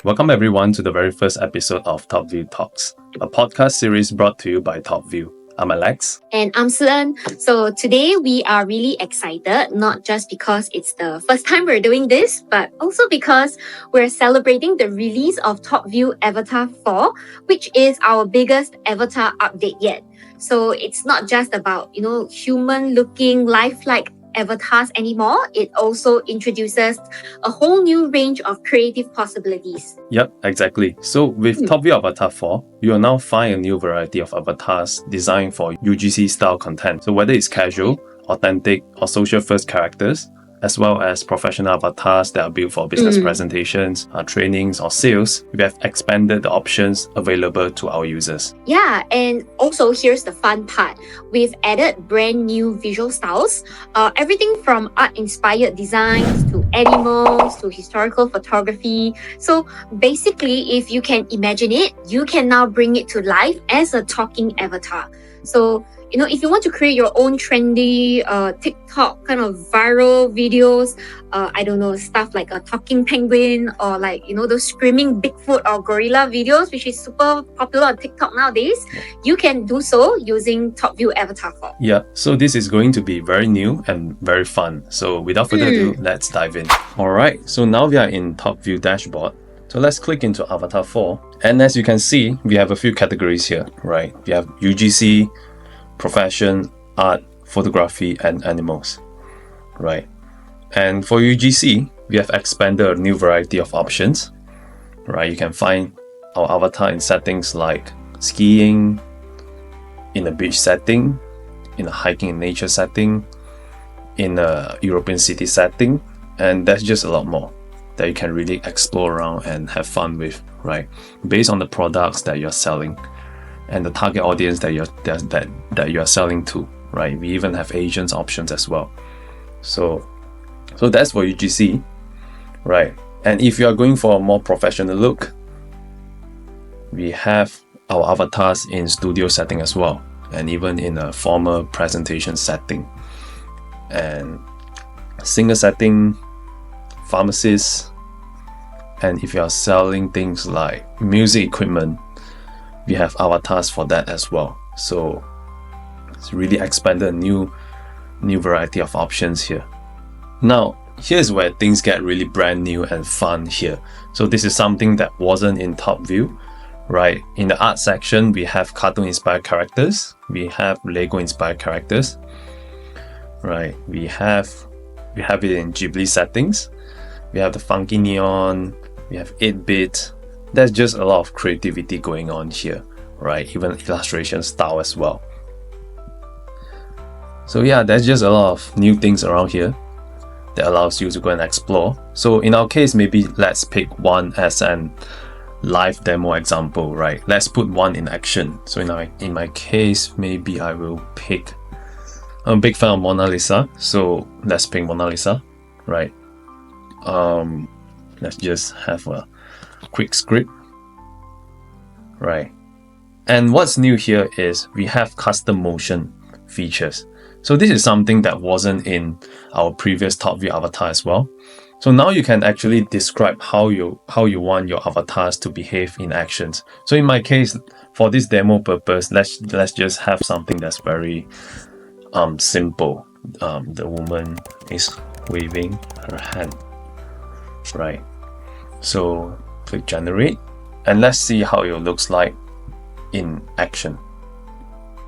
Welcome everyone to the very first episode of Topview Talks, a podcast series brought to you by Topview. I'm Alex. And I'm Suan. So today we are really excited, not just because it's the first time we're doing this, but also because we're celebrating the release of Topview Avatar 4, which is our biggest avatar update yet. So it's not just about, human-looking, lifelike avatars anymore. It also introduces a whole new range of creative possibilities. Yep, exactly. So with Topview Avatar 4, you will now find a new variety of avatars designed for UGC style content. So whether it's casual, authentic, or social first characters, as well as professional avatars that are built for business presentations, trainings, or sales, we have expanded the options available to our users. Yeah, and also here's the fun part. We've added brand new visual styles, everything from art-inspired designs to animals to historical photography. So basically, if you can imagine it, you can now bring it to life as a talking avatar. So if you want to create your own trendy TikTok kind of viral videos, stuff like a talking penguin or those screaming Bigfoot or gorilla videos, which is super popular on TikTok nowadays, you can do so using Topview Avatar 4. Yeah, so this is going to be very new and very fun. So without further ado, let's dive in. Alright, so now we are in Topview dashboard. So let's click into Avatar 4. And as you can see, we have a few categories here, right? We have UGC, profession, art, photography, and animals, right? And for UGC, we have expanded a new variety of options, right? You can find our avatar in settings like skiing, in a beach setting, in a hiking and nature setting, in a European city setting, and there's just a lot more that you can really explore around and have fun with, right? Based on the products that you're selling and the target audience that you're selling to, right? We even have agents options as well. So that's for UGC, right? And if you are going for a more professional look, we have our avatars in studio setting as well, and even in a formal presentation setting, and singer setting, pharmacists, and if you are selling things like music equipment, we have avatars for that as well. So it's really expanded a new variety of options here. Now, here's where things get really brand new and fun here. So this is something that wasn't in Topview, right? In the art section, we have cartoon inspired characters, we have Lego inspired characters, right? We have it in Ghibli settings, we have the funky neon, we have 8-bit. There's just a lot of creativity going on here, right? Even illustration style as well. So yeah, there's just a lot of new things around here that allows you to go and explore. So in our case, maybe let's pick one as an live demo example, right? Let's put one in action. So in my case, maybe I will pick, I'm a big fan of Mona Lisa, so let's pick Mona Lisa, right? Let's just have a quick script, right? And what's new here is we have custom motion features. So this is something that wasn't in our previous Topview avatar as well. So now you can actually describe how you want your avatars to behave in actions. So in my case, for this demo purpose, let's just have something that's very simple. The woman is waving her hand, right? So click generate, and let's see how it looks like in action.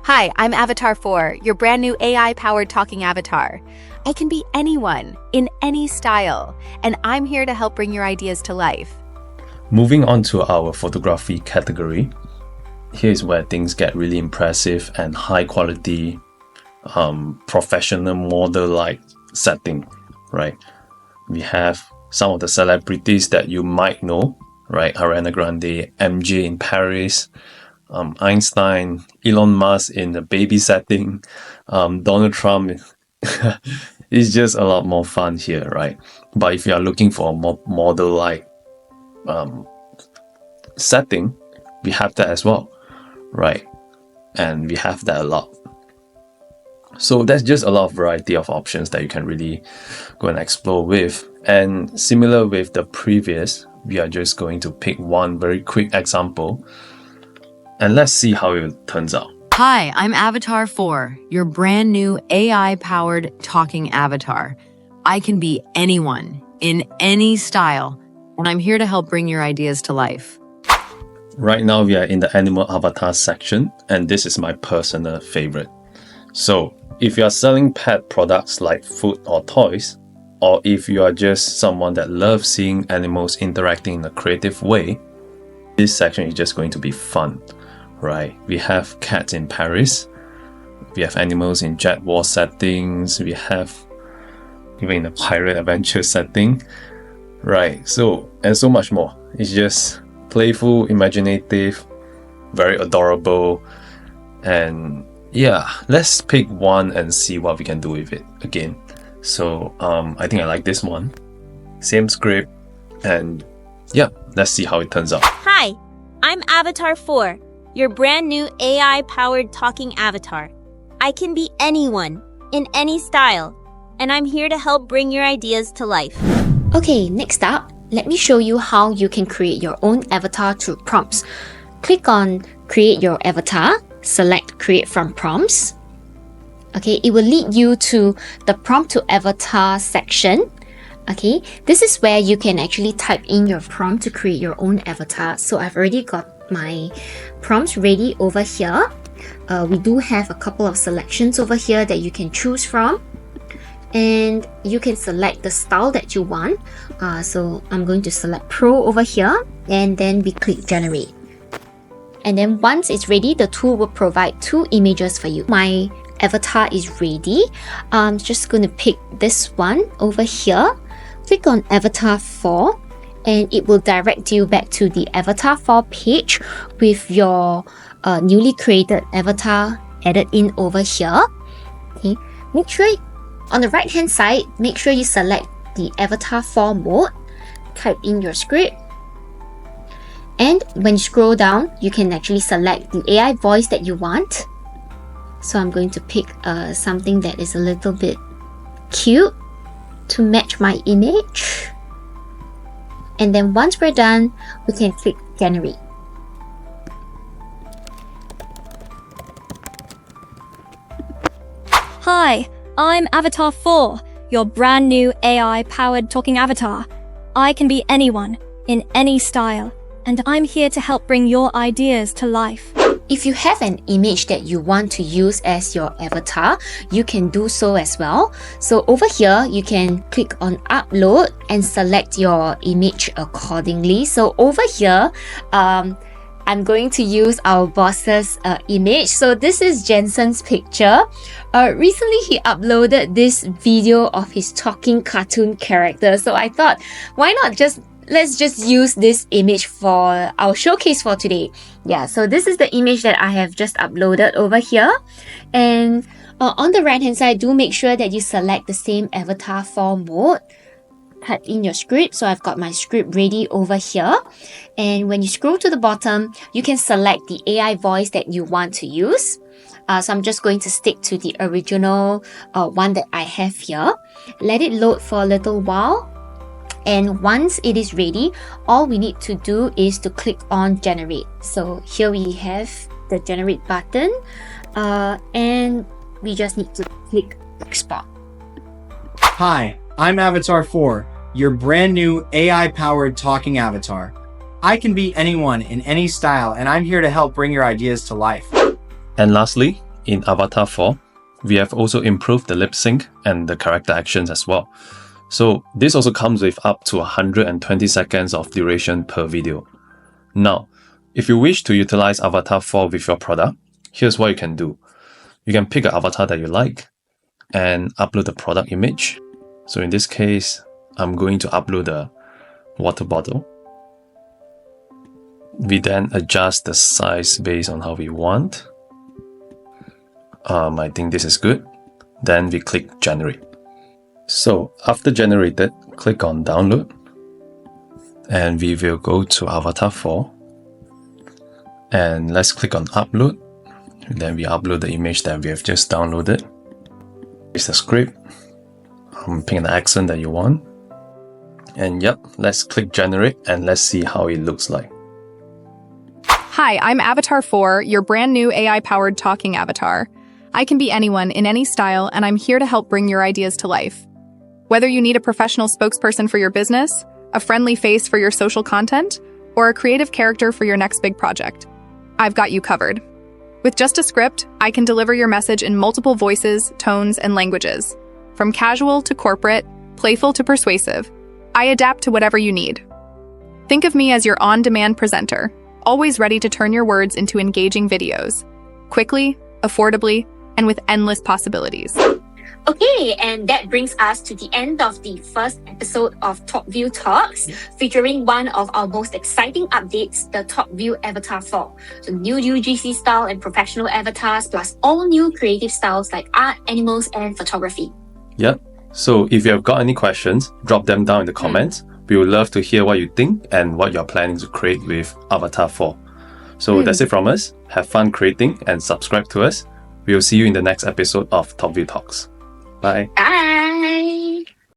Hi, I'm Avatar 4, your brand new AI-powered talking avatar. I can be anyone, in any style, and I'm here to help bring your ideas to life. Moving on to our photography category, here's where things get really impressive and high quality, professional model-like setting, right? We have some of the celebrities that you might know, right? Ariana Grande, MJ in Paris, Einstein, Elon Musk in the baby setting, Donald Trump. It's just a lot more fun here, right? But if you are looking for a more model-like setting, we have that as well, right? And we have that a lot. So there's just a lot of variety of options that you can really go and explore with. And similar with the previous, we are just going to pick one very quick example and let's see how it turns out. Hi, I'm Avatar 4, your brand new AI-powered talking avatar. I can be anyone, in any style, and I'm here to help bring your ideas to life. Right now we are in the animal avatar section, and this is my personal favorite. So if you are selling pet products like food or toys, or if you are just someone that loves seeing animals interacting in a creative way, this section is just going to be fun, right? We have cats in Paris, we have animals in jet war settings, we have even in a pirate adventure setting, right? So, and so much more. It's just playful, imaginative, very adorable, and yeah, let's pick one and see what we can do with it again. So I think I like this one. Same script, and yeah, let's see how it turns out. Hi, I'm Avatar 4, your brand new AI-powered talking avatar. I can be anyone, in any style, and I'm here to help bring your ideas to life. Okay, next up, let me show you how you can create your own avatar through prompts. Click on Create Your Avatar, select Create from Prompts. Okay, it will lead you to the Prompt to Avatar section. Okay, this is where you can actually type in your prompt to create your own avatar. So I've already got my prompts ready over here. We do have a couple of selections over here that you can choose from. And you can select the style that you want. So I'm going to select Pro over here, and then we click Generate. And then once it's ready, the tool will provide 2 images for you. My avatar is ready. I'm just going to pick this one over here. Click on Avatar 4, and it will direct you back to the Avatar 4 page with your newly created avatar added in over here. Okay, make sure on the right hand side, make sure you select the Avatar 4 mode, type in your script, and when you scroll down, you can actually select the AI voice that you want. So I'm going to pick something that is a little bit cute to match my image. And then once we're done, we can click Generate. Hi, I'm Avatar 4, your brand new AI-powered talking avatar. I can be anyone, in any style, and I'm here to help bring your ideas to life. If you have an image that you want to use as your avatar, you can do so as well. So over here, you can click on Upload and select your image accordingly. So over here, I'm going to use our boss's image. So this is Jensen's picture. Recently, he uploaded this video of his talking cartoon character. So I thought, why not let's just use this image for our showcase for today. Yeah, so this is the image that I have just uploaded over here. And on the right hand side, do make sure that you select the same Avatar 4 mode. Type in your script. So I've got my script ready over here. And when you scroll to the bottom, you can select the AI voice that you want to use. So I'm just going to stick to the original one that I have here. Let it load for a little while. And once it is ready, all we need to do is to click on Generate. So here we have the Generate button. And we just need to click Export. Hi, I'm Avatar 4, your brand new AI-powered talking avatar. I can be anyone in any style, and I'm here to help bring your ideas to life. And lastly, in Avatar 4, we have also improved the lip sync and the character actions as well. So this also comes with up to 120 seconds of duration per video. Now, if you wish to utilize Avatar 4 with your product, here's what you can do. You can pick an avatar that you like and upload the product image. So in this case, I'm going to upload a water bottle. We then adjust the size based on how we want. I think this is good. Then we click Generate. So after generated, click on Download. And we will go to Avatar 4. And let's click on Upload. Then we upload the image that we have just downloaded. It's the script. Pick an accent that you want. And yep, let's click generate and let's see how it looks like. Hi, I'm Avatar 4, your brand new AI-powered talking avatar. I can be anyone in any style, and I'm here to help bring your ideas to life. Whether you need a professional spokesperson for your business, a friendly face for your social content, or a creative character for your next big project, I've got you covered. With just a script, I can deliver your message in multiple voices, tones, and languages. From casual to corporate, playful to persuasive, I adapt to whatever you need. Think of me as your on-demand presenter, always ready to turn your words into engaging videos, quickly, affordably, and with endless possibilities. Okay, and that brings us to the end of the first episode of Topview Talks, featuring one of our most exciting updates, the Topview Avatar 4. So new UGC style and professional avatars, plus all new creative styles like art, animals, and photography. Yep. So if you have got any questions, drop them down in the comments. We would love to hear what you think and what you're planning to create with Avatar 4. So that's it from us. Have fun creating and subscribe to us. We will see you in the next episode of Topview Talks. Bye. Bye!